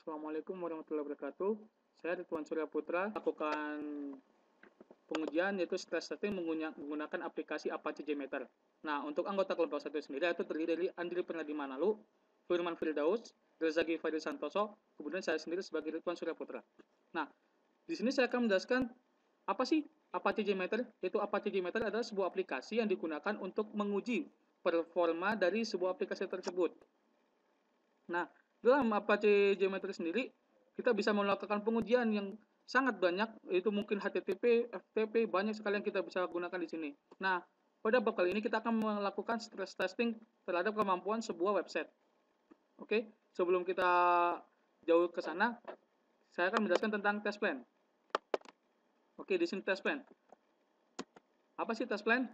Assalamualaikum warahmatullahi wabarakatuh. Saya Ridwan Surya Putra lakukan pengujian yaitu stress testing menggunakan aplikasi Apache JMeter. Nah, untuk anggota kelompok satu sendiri itu terdiri dari Andri Pernadi Manalu, Firman Firdaus, Rezaki Fadil Santoso, kemudian saya sendiri sebagai Ridwan Surya Putra. Nah, di sini saya akan menjelaskan apa sih Apache JMeter? Yaitu Apache JMeter adalah sebuah aplikasi yang digunakan untuk menguji performa dari sebuah aplikasi tersebut. Nah, dalam Apache JMeter sendiri, kita bisa melakukan pengujian yang sangat banyak, yaitu mungkin HTTP, FTP, banyak sekali yang kita bisa gunakan di sini. Nah, pada bab kali ini kita akan melakukan stress testing terhadap kemampuan sebuah website. Oke, sebelum kita jauh ke sana, saya akan menjelaskan tentang test plan. Oke, di sini test plan. Apa sih test plan?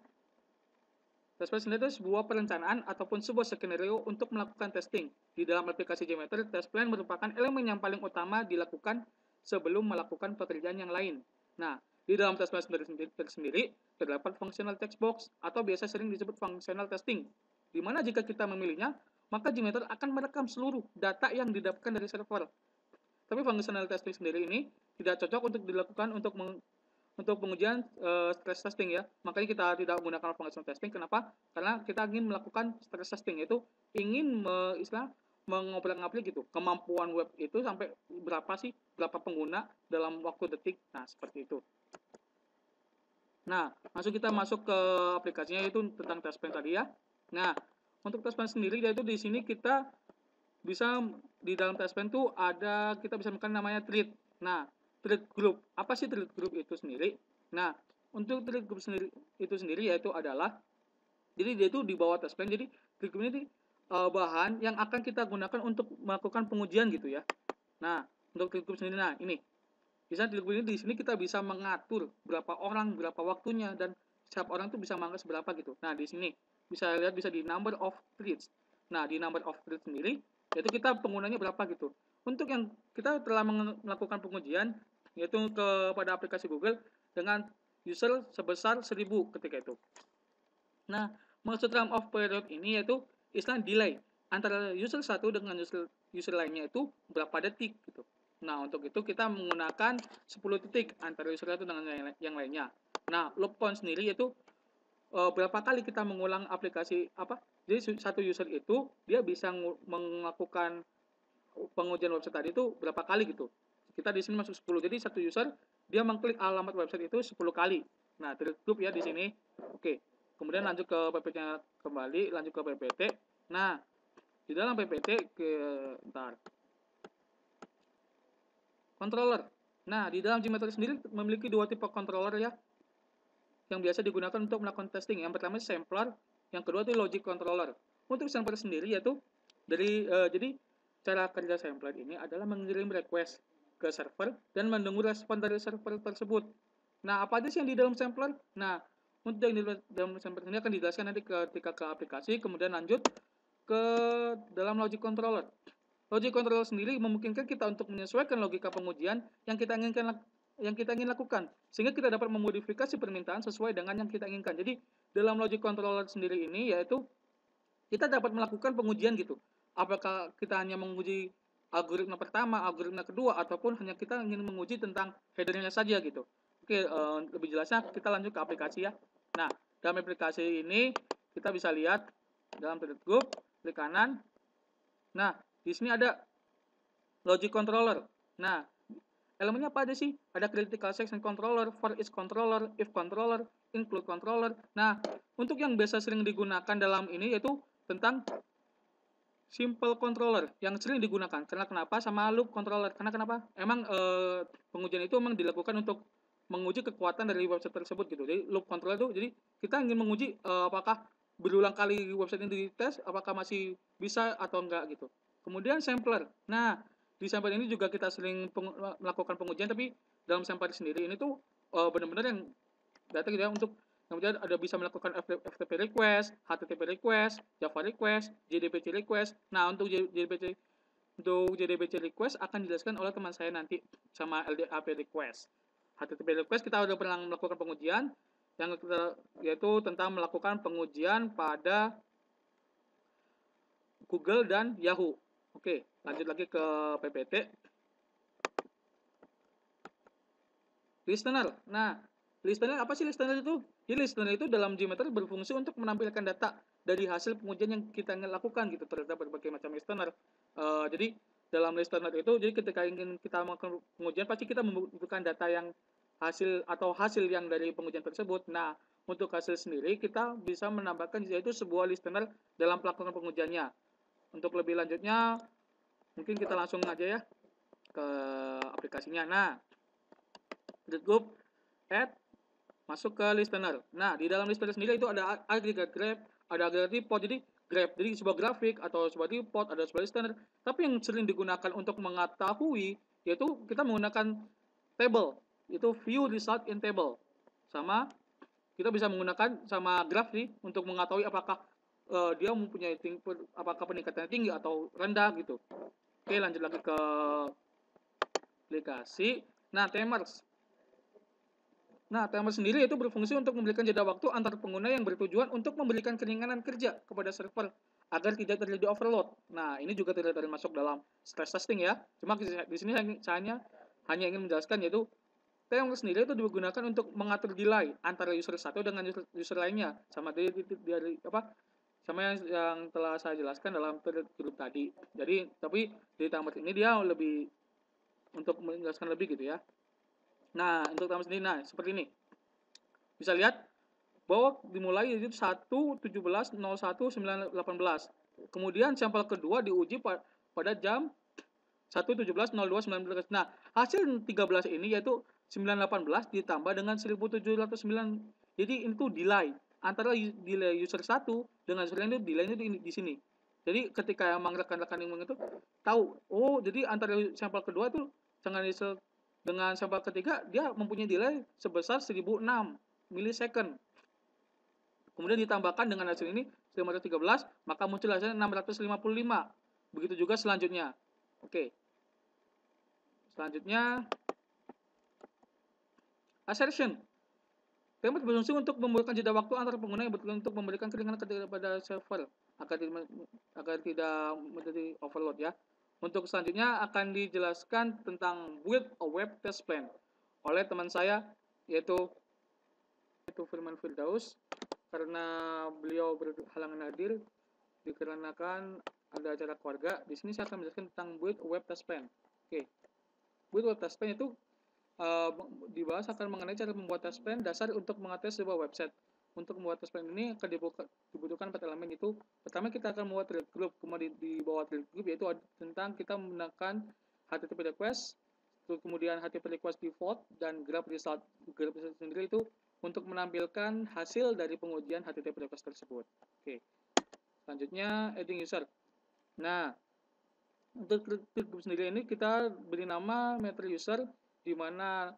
Test plan sendiri itu sebuah perencanaan ataupun sebuah skenario untuk melakukan testing. Di dalam aplikasi JMeter, test plan merupakan elemen yang paling utama dilakukan sebelum melakukan pekerjaan yang lain. Nah, di dalam test plan sendiri terdapat functional text box atau biasa sering disebut functional testing, di mana jika kita memilihnya, maka JMeter akan merekam seluruh data yang didapatkan dari server. Tapi functional testing sendiri ini tidak cocok untuk dilakukan untuk pengujian stress testing ya. Makanya kita tidak menggunakan functional testing. Kenapa? Karena kita ingin melakukan stress testing, yaitu ingin mengobrak-ngabrik gitu kemampuan web itu sampai berapa pengguna dalam waktu detik. Nah, seperti itu. Nah, kita masuk ke aplikasinya, yaitu tentang test plan tadi ya. Nah, untuk test plan sendiri yaitu di sini kita bisa di dalam test plan tuh kita bisa makan namanya thread. Nah, thread group. Apa sih thread group itu sendiri? Nah, untuk thread group itu sendiri yaitu adalah, jadi dia itu di bawah test plan. Jadi thread group ini bahan yang akan kita gunakan untuk melakukan pengujian gitu ya. Nah, untuk thread group sendiri, nah ini. Bisa thread group ini di sini kita bisa mengatur berapa orang, berapa waktunya, dan setiap orang tuh bisa mengangkat seberapa gitu. Nah, di sini bisa lihat bisa di number of threads. Nah, di number of threads sendiri yaitu kita penggunanya berapa gitu. Untuk yang kita telah melakukan pengujian yaitu kepada aplikasi Google dengan user sebesar 1000 ketika itu. Nah, maksud term of period ini yaitu istilah delay antara user satu dengan user lainnya itu berapa detik gitu. Nah, untuk itu kita menggunakan 10 detik antara user satu dengan yang lainnya. Nah, loop count sendiri yaitu berapa kali kita mengulang aplikasi apa. Jadi satu user itu dia bisa melakukan pengujian website tadi itu berapa kali gitu. Kita di sini masuk 10. Jadi satu user dia mengklik alamat website itu 10 kali. Nah, tertutup ya di sini. Oke. Kemudian lanjut ke PPT-nya kembali, lanjut ke PPT. Nah, di dalam PPT controller. Nah, di dalam JMeter sendiri memiliki dua tipe controller ya, yang biasa digunakan untuk melakukan testing. Yang pertama sampler, yang kedua itu logic controller. Untuk sampler sendiri yaitu jadi cara kerja sampler ini adalah mengirim request ke server dan menunggu respon dari server tersebut. Nah, apa aja sih yang di dalam sampler? Nah, untuk yang di dalam sampler ini akan dijelaskan nanti ketika ke aplikasi, kemudian lanjut ke dalam logic controller. Logic controller sendiri memungkinkan kita untuk menyesuaikan logika pengujian yang kita ingin lakukan, sehingga kita dapat memodifikasi permintaan sesuai dengan yang kita inginkan. Jadi dalam logic controller sendiri ini yaitu kita dapat melakukan pengujian gitu. Apakah kita hanya menguji algoritma pertama, algoritma kedua, ataupun hanya kita ingin menguji tentang headernya saja gitu. Oke, lebih jelasnya kita lanjut ke aplikasi ya. Nah, dalam aplikasi ini kita bisa lihat dalam thread group, klik kanan. Nah, di sini ada logic controller. Nah, elemennya apa aja sih? Ada critical section controller, for each controller, if controller, include controller. Nah, untuk yang biasa sering digunakan dalam ini yaitu tentang simple controller yang sering digunakan. Karena kenapa? Sama loop controller. Karena kenapa? Emang pengujian itu memang dilakukan untuk menguji kekuatan dari website tersebut gitu. Jadi loop controller itu jadi kita ingin menguji apakah berulang kali website ini dites, apakah masih bisa atau enggak gitu. Kemudian sampler. Nah, di sampler ini juga kita sering melakukan pengujian, tapi dalam sampler sendiri ini tuh benar-benar yang data gitu ya, untuk kemudian ada bisa melakukan FTP request, HTTP request, Java request, JDBC request. Nah, untuk JDBC request akan dijelaskan oleh teman saya nanti sama LDAP request. HTTP request kita sudah pernah melakukan pengujian yang yaitu tentang melakukan pengujian pada Google dan Yahoo. Oke, lanjut lagi ke PPT. Listener. Nah, listener apa sih listener itu? Jadi listener itu dalam Gmeter berfungsi untuk menampilkan data dari hasil pengujian yang kita lakukan gitu terhadap berbagai macam listener. Jadi dalam listener itu, jadi ketika ingin kita melakukan pengujian pasti kita membutuhkan data yang hasil yang dari pengujian tersebut. Nah, untuk hasil sendiri kita bisa menambahkan yaitu sebuah listener dalam pelaksanaan pengujiannya. Untuk lebih lanjutnya, mungkin kita langsung aja ya ke aplikasinya. Nah, group add masuk ke listener. Nah, di dalam listener sendiri itu ada agregat graph, ada agregat report. Jadi graph, jadi sebuah grafik atau sebuah report, ada sebuah listener. Tapi yang sering digunakan untuk mengetahui yaitu kita menggunakan table. Itu view result in table. Sama kita bisa menggunakan sama graph nih untuk mengetahui apakah dia mempunyai apakah peningkatannya tinggi atau rendah gitu. Oke, lanjut lagi ke aplikasi. Nah, timers. Nah, timer sendiri itu berfungsi untuk memberikan jeda waktu antar pengguna yang bertujuan untuk memberikan keringanan kerja kepada server agar tidak terjadi overload. Nah, ini juga tidak termasuk dalam stress testing ya. Cuma di sini saya hanya ingin menjelaskan yaitu timer sendiri itu digunakan untuk mengatur delay antara user satu dengan user lainnya sama dari apa sama yang telah saya jelaskan dalam grup tadi. Jadi, tapi di timer ini dia lebih untuk menjelaskan lebih gitu ya. Nah, untuk timer sendiri, nah seperti ini. Bisa lihat bahwa dimulai dari 1.17.01.918. Kemudian sampel kedua diuji pada jam 1.17.02.19. Nah, hasil 13 ini yaitu 918 ditambah dengan 1709. Jadi itu delay antara delay user 1 dengan user lain itu delay itu di sini. Jadi ketika emang rekan-rekan yang itu tahu, oh jadi antara sampel kedua itu dengan sampel ketiga dia mempunyai delay sebesar 1006 milisecond. Kemudian ditambahkan dengan hasil ini 913, maka muncul hasilnya 655. Begitu juga selanjutnya. Oke. Selanjutnya assertion. Template berfungsi untuk memberikan jeda waktu antara pengguna yang bertujuan untuk memberikan keringanan kepada server agar tidak menjadi overload ya. Untuk selanjutnya akan dijelaskan tentang build a web test plan oleh teman saya yaitu Firman Firdaus. Karena beliau berhalangan hadir dikarenakan ada acara keluarga. Di sini saya akan menjelaskan tentang build a web test plan. Oke. Build web test plan itu dibahas akan mengenai cara membuat test plan dasar untuk mengates sebuah website. Untuk membuat test plan ini akan dibutuhkan 4 elemen, itu pertama kita akan membuat thread group, kemudian di bawah thread group yaitu tentang kita menggunakan HTTP request, kemudian HTTP request default dan graph result. Graph result sendiri itu untuk menampilkan hasil dari pengujian HTTP request tersebut. Oke. Selanjutnya adding user. Nah, untuk thread group sendiri ini kita beri nama meter user di mana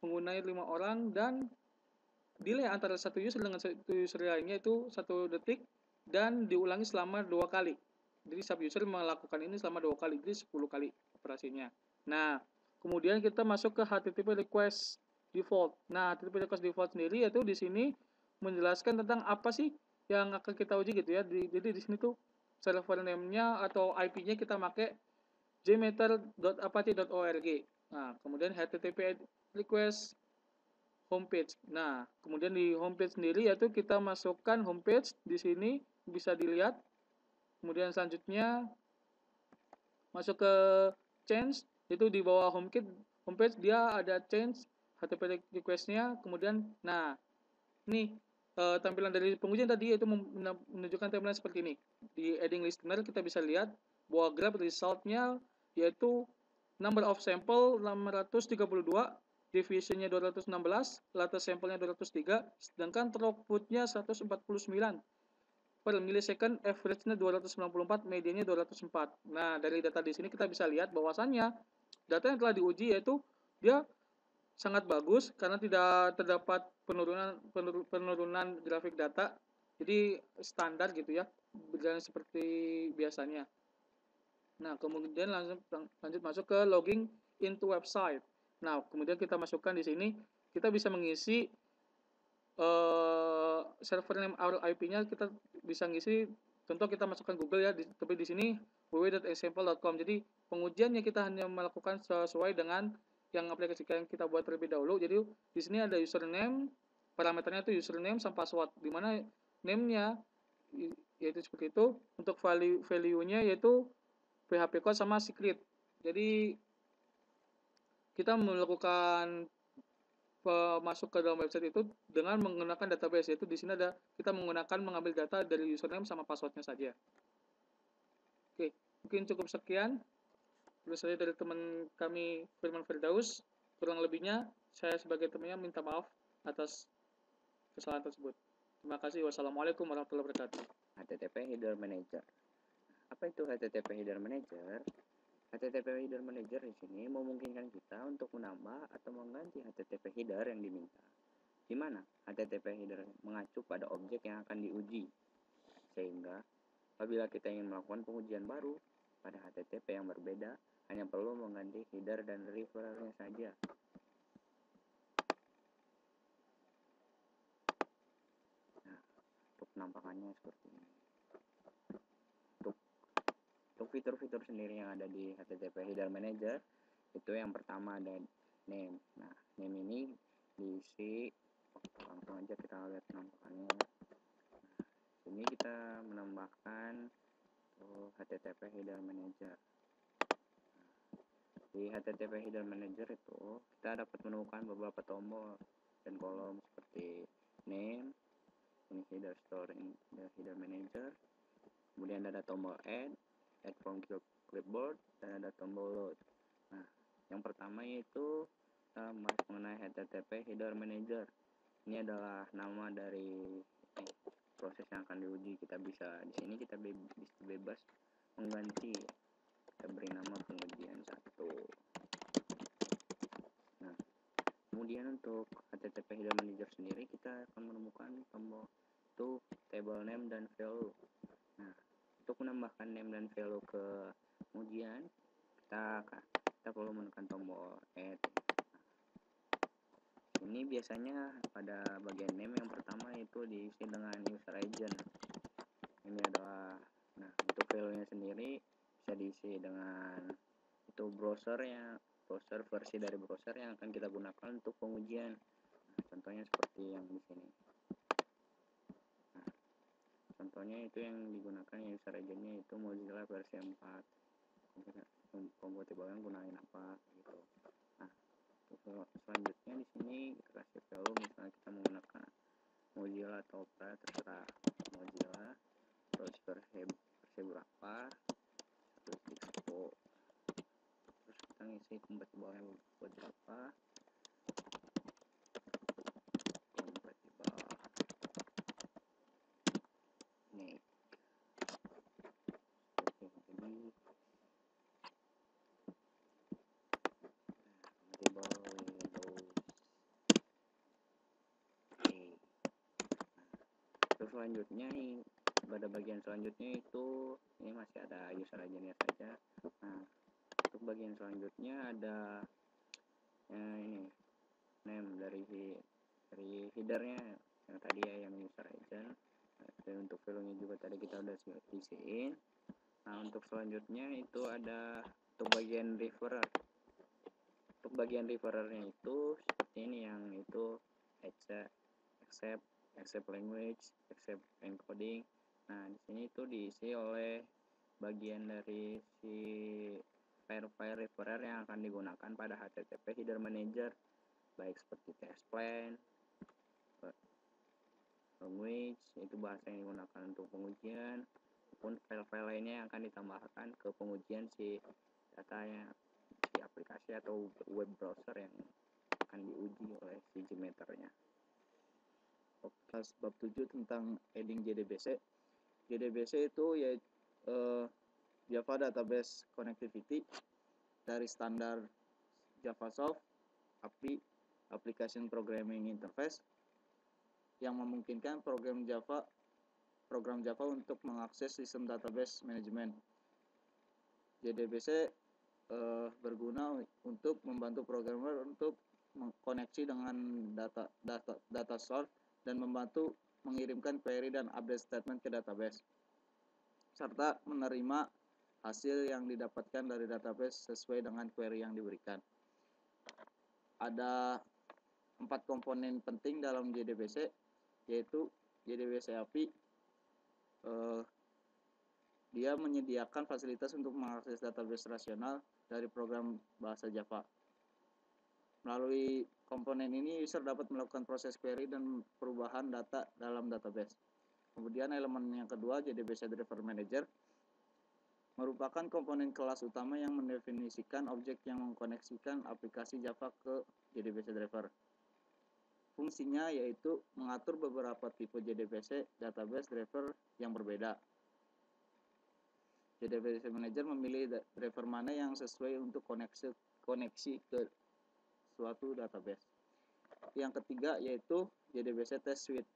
menggunakan 5 orang dan delay antara satu user dengan satu user lainnya itu 1 detik dan diulangi selama 2 kali. Jadi sub user melakukan ini selama 2 kali, jadi 10 kali operasinya. Nah, kemudian kita masuk ke HTTP request default. Nah, HTTP request default sendiri yaitu di sini menjelaskan tentang apa sih yang akan kita uji gitu ya. Jadi di sini tuh server name-nya atau IP-nya kita pakai gmeter.apache.org. Nah, kemudian HTTP request homepage. Nah, kemudian di homepage sendiri yaitu kita masukkan homepage di sini bisa dilihat. Kemudian selanjutnya masuk ke change, itu di bawah homepage dia ada change HTTP request-nya. Kemudian nah, ini tampilan dari pengujian tadi yaitu menunjukkan tampilan seperti ini. Di adding listener kita bisa lihat bahwa graph result-nya yaitu number of sample 632, divisionnya 216, latest sampelnya 203, sedangkan throughput-nya 149 per millisecond, average-nya 294, mediannya 204. Nah, dari data di sini kita bisa lihat bahwasannya data yang telah diuji yaitu dia sangat bagus karena tidak terdapat penurunan grafik data. Jadi standar gitu ya, berjalan seperti biasanya. Nah, kemudian lanjut masuk ke logging into website. Nah, kemudian kita masukkan di sini, kita bisa mengisi server name IP-nya, kita bisa ngisi, contoh kita masukkan Google ya, tapi di sini www.example.com. Jadi pengujiannya kita hanya melakukan sesuai dengan yang aplikasi yang kita buat terlebih dahulu. Jadi di sini ada username, parameternya itu username sama password, di mana name-nya yaitu seperti itu, untuk value-nya yaitu PHP code sama secret. Jadi kita melakukan masuk ke dalam website itu dengan menggunakan database, yaitu di sini ada kita mengambil data dari username sama passwordnya saja. Oke, mungkin cukup sekian saya dari teman kami Firman Firdaus. Kurang lebihnya saya sebagai temannya minta maaf atas kesalahan tersebut. Terima kasih. Wassalamualaikum warahmatullahi wabarakatuh. HTTP Header Manager. Apa itu HTTP Header Manager? HTTP Header Manager di sini memungkinkan kita untuk menambah atau mengganti HTTP header yang diminta. Di mana HTTP header mengacu pada objek yang akan diuji. Sehingga apabila kita ingin melakukan pengujian baru pada HTTP yang berbeda, hanya perlu mengganti header dan referernya saja. Nah, untuk penampakannya seperti ini. Untuk fitur-fitur sendiri yang ada di HTTP Header Manager, itu yang pertama ada name. Nah, name ini diisi, langsung aja kita lihat penampakannya. Nah, sini kita menambahkan HTTP Header Manager. Di HTTP Header Manager itu kita dapat menemukan beberapa tombol dan kolom seperti name, ini header store in the header manager, kemudian ada tombol add from clipboard, dan ada tombol load. Nah, yang pertama yaitu mengenai HTTP Header Manager. Ini adalah nama dari proses yang akan diuji. Kita bisa di sini kita bisa bebas mengganti. Kita beri nama pengujian 1. Nah, kemudian untuk HTTP Header Manager sendiri kita akan menemukan tombol itu table name dan value. Nah, untuk menambahkan name dan value ke pengujian, kita perlu menekan tombol add. Ini biasanya pada bagian name yang pertama itu diisi dengan user agent. Ini adalah, nah untuk value-nya sendiri bisa diisi dengan itu browser versi dari browser yang akan kita gunakan untuk pengujian. Nah, contohnya seperti yang di sini. Nah, contohnya itu yang digunakan user agentnya itu Mozilla versi 4. Kompatibelnya gunain apa gitu. Nah, selanjutnya di sini kita kasih value, misalnya kita menggunakan Mozilla atau Opera, terserah Mozilla, terus versi berapa, terus Expo, terus kita ngisi kompatibelnya buat berapa, kompatibel nih seperti yang tadi. Selanjutnya pada bagian selanjutnya itu ini masih ada user agentnya saja. Nah, untuk bagian selanjutnya ada ini name dari headernya yang tadi ya, yang user agent. Dan untuk value-nya juga tadi kita udah isiin. Nah, untuk selanjutnya itu ada untuk bagian referer. Untuk bagian referernya itu seperti ini, yang itu accept language, accept encoding. Nah, di sini itu diisi oleh bagian dari si file referer yang akan digunakan pada HTTP Header Manager, baik seperti test plan, language, itu bahasa yang digunakan untuk pengujian, maupun file-file lainnya yang akan ditambahkan ke pengujian si datanya, si aplikasi atau web browser yang akan diuji oleh si Gmeter-nya. Bab 7 tentang adding JDBC. JDBC itu yaitu Java Database Connectivity dari standar JavaSoft API Application Programming Interface yang memungkinkan program Java untuk mengakses sistem database management. JDBC berguna untuk membantu programmer untuk mengkoneksi dengan data source dan membantu mengirimkan query dan update statement ke database, serta menerima hasil yang didapatkan dari database sesuai dengan query yang diberikan. Ada 4 komponen penting dalam JDBC, yaitu JDBC API. Dia menyediakan fasilitas untuk mengakses database rasional dari program bahasa Java. Melalui komponen ini, user dapat melakukan proses query dan perubahan data dalam database. Kemudian elemen yang kedua, JDBC Driver Manager, merupakan komponen kelas utama yang mendefinisikan objek yang mengkoneksikan aplikasi Java ke JDBC Driver. Fungsinya yaitu mengatur beberapa tipe JDBC database driver yang berbeda. JDBC Manager memilih driver mana yang sesuai untuk koneksi ke suatu database. Yang ketiga yaitu JDBC Test Suite.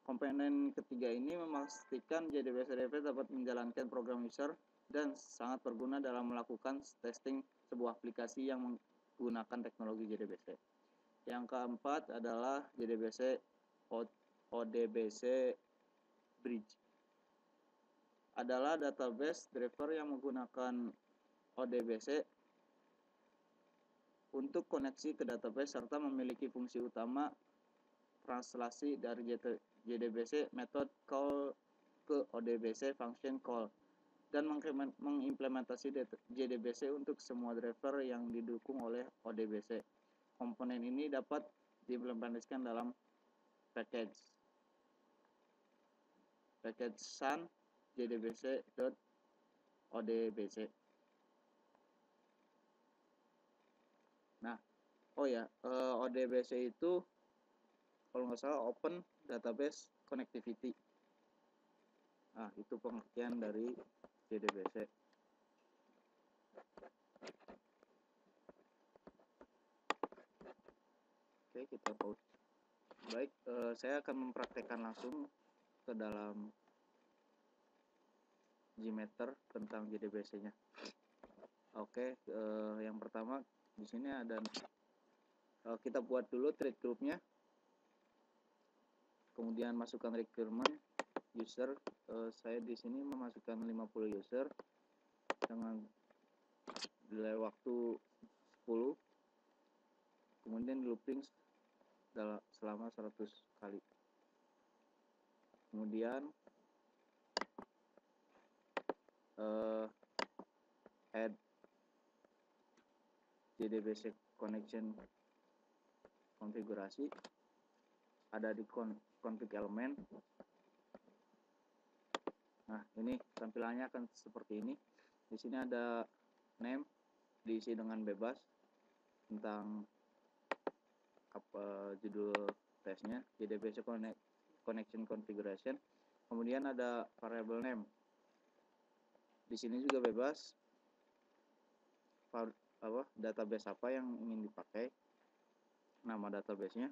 Komponen ketiga ini memastikan JDBC driver dapat menjalankan program user dan sangat berguna dalam melakukan testing sebuah aplikasi yang menggunakan teknologi JDBC. Yang keempat adalah JDBC ODBC Bridge. Adalah database driver yang menggunakan ODBC untuk koneksi ke database serta memiliki fungsi utama translasi dari JDBC method call ke ODBC function call dan mengimplementasi JDBC untuk semua driver yang didukung oleh ODBC. Komponen ini dapat diimplementasikan dalam package sun jdbc.odbc. Nah, ODBC itu kalau nggak salah Open Database Connectivity. Nah, itu pengertian dari JDBC. Oke, kita pause. Baik, saya akan mempraktekkan langsung ke dalam Gmeter tentang JDBC-nya. Oke, yang pertama di sini ada kita buat dulu thread group-nya. Kemudian masukkan requirement user. Saya di sini memasukkan 50 user dengan delay waktu 10. Kemudian looping selama 100 kali. Kemudian add JDBC connection konfigurasi, ada di config element. Nah, ini tampilannya akan seperti ini. Di sini ada name, diisi dengan bebas tentang judul tesnya, JDBC connection configuration. Kemudian ada variable name. Di sini juga bebas database apa yang ingin dipakai, nama database-nya.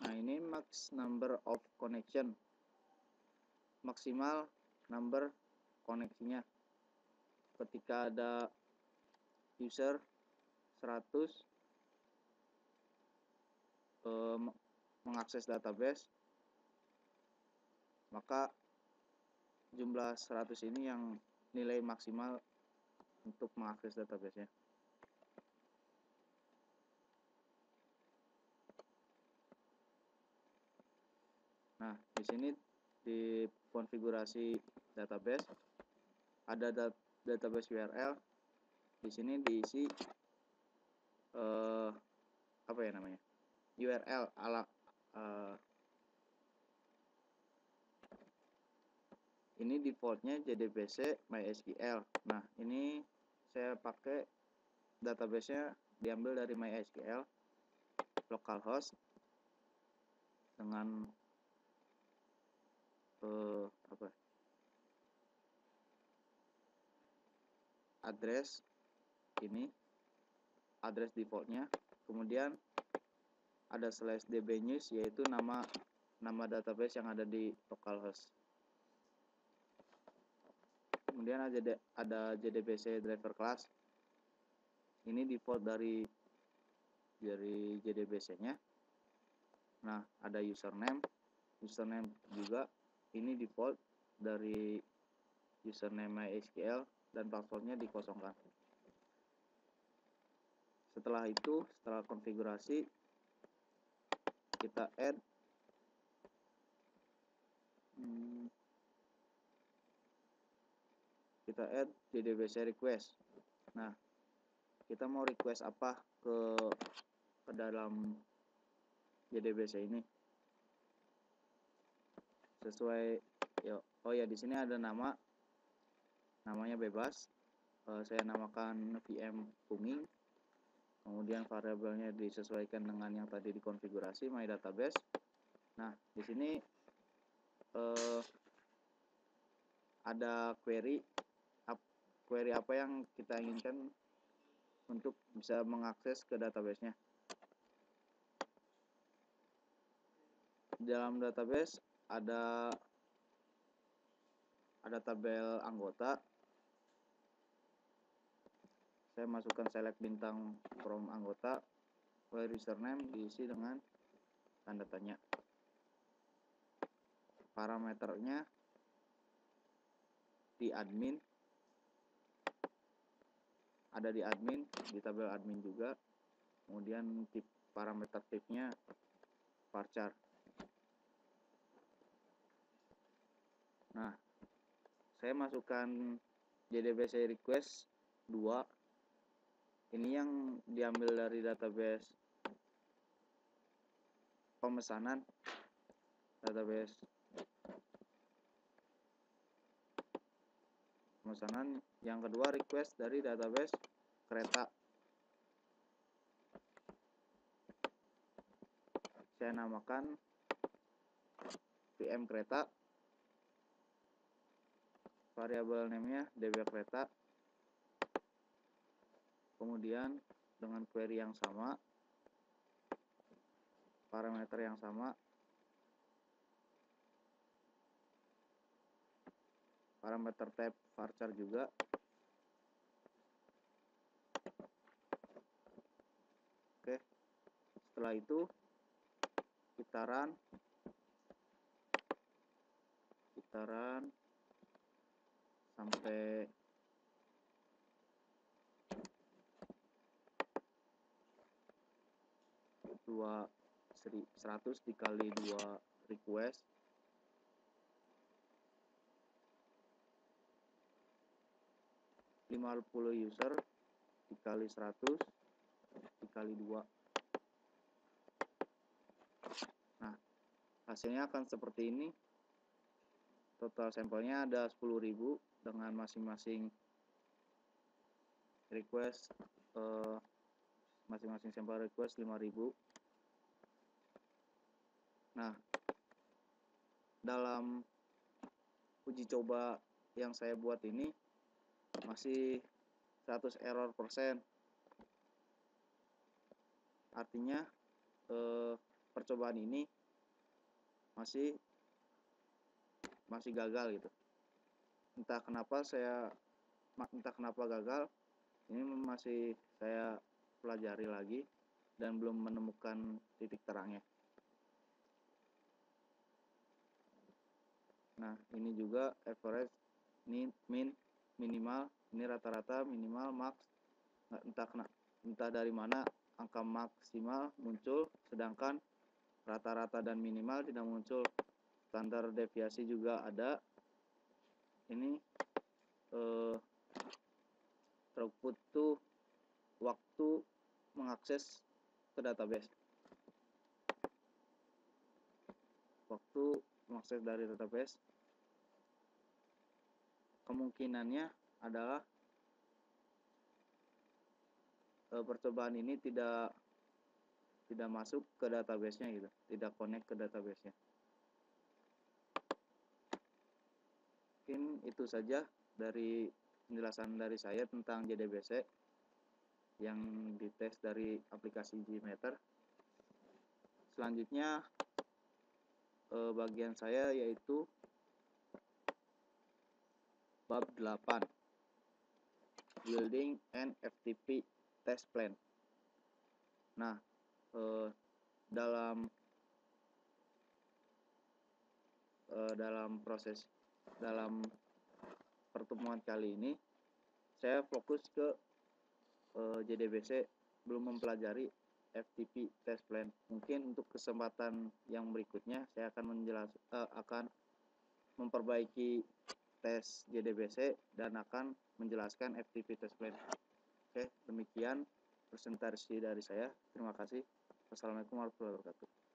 Nah, ini max number of connection, maksimal number koneksinya. Ketika ada user 100 mengakses database, maka jumlah 100 ini yang nilai maksimal untuk mengakses database-nya. Nah, di sini di konfigurasi database ada database URL. Di sini diisi URL ini defaultnya JDBC MySQL. Nah, ini saya pakai database-nya diambil dari MySQL localhost dengan address ini, address defaultnya. Kemudian ada /dbnews, yaitu nama database yang ada di localhost. Kemudian ada JDBC driver class. Ini default dari JDBC-nya. Nah, ada username juga ini default dari username MySQL dan passwordnya dikosongkan. Setelah itu, setelah konfigurasi, kita add JDBC request. Nah, kita mau request apa ke dalam JDBC ini? Sesuai di sini ada namanya bebas. Saya namakan VM Punging. Kemudian variabelnya disesuaikan dengan yang tadi dikonfigurasi my database. Nah, di sini ada query apa yang kita inginkan untuk bisa mengakses ke database-nya. Di dalam database ada tabel anggota. Saya masukkan select bintang from anggota, where username diisi dengan tanda tanya. Parameternya di admin, ada di admin, di tabel admin juga. Kemudian parameter tipnya varchar. Nah, saya masukkan JDBC request 2. Ini yang diambil dari database pemesanan, yang kedua request dari database kereta. Saya namakan VM kereta, variabel name-nya db kereta. Kemudian dengan query yang sama, parameter yang sama, parameter type varchar juga. Oke, setelah itu kita run sampai dua 100 dikali 2 request, user dikali 100 dikali 2. Nah, hasilnya akan seperti ini. Total sampelnya ada 10.000 dengan masing-masing request, masing-masing sampel request 5.000. Nah, dalam uji coba yang saya buat ini masih 100 error %. Artinya percobaan ini masih gagal gitu. Entah kenapa gagal. Ini masih saya pelajari lagi dan belum menemukan titik terangnya. Nah, ini juga average, ini min, minimal, ini rata-rata, minimal, max. Entah dari mana angka maksimal muncul, sedangkan rata-rata dan minimal tidak muncul. Standar deviasi juga ada. Ini throughput tuh waktu mengakses ke database. Waktu mengakses dari database, kemungkinannya adalah percobaan ini tidak masuk ke database-nya gitu, tidak connect ke database-nya. Mungkin itu saja dari penjelasan dari saya tentang JDBC yang dites dari aplikasi Gmeter. Selanjutnya bagian saya yaitu bab 8, building and FTP test plan. Nah, dalam proses dalam pertemuan kali ini saya fokus ke JDBC, belum mempelajari FTP test plan. Mungkin untuk kesempatan yang berikutnya saya akan akan memperbaiki tes JDBC dan akan menjelaskan FTP test plan. Oke, demikian presentasi dari saya. Terima kasih. Wassalamualaikum warahmatullahi wabarakatuh.